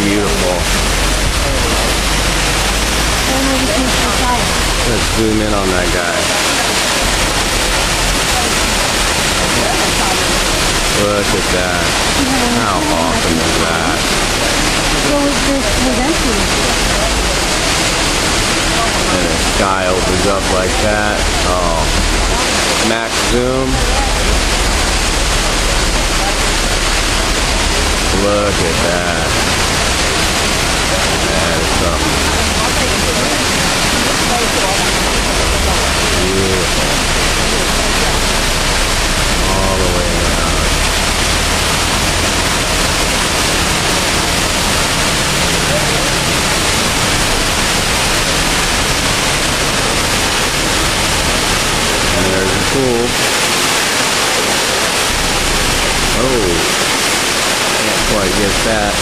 beautiful. Let's zoom in on that guy. Look at that. How awesome is that? And the sky opens up like that. Oh. Max zoom. Look at that. That is something. Beautiful. All the way around. And there's the pool. Oh. Can't quite get that.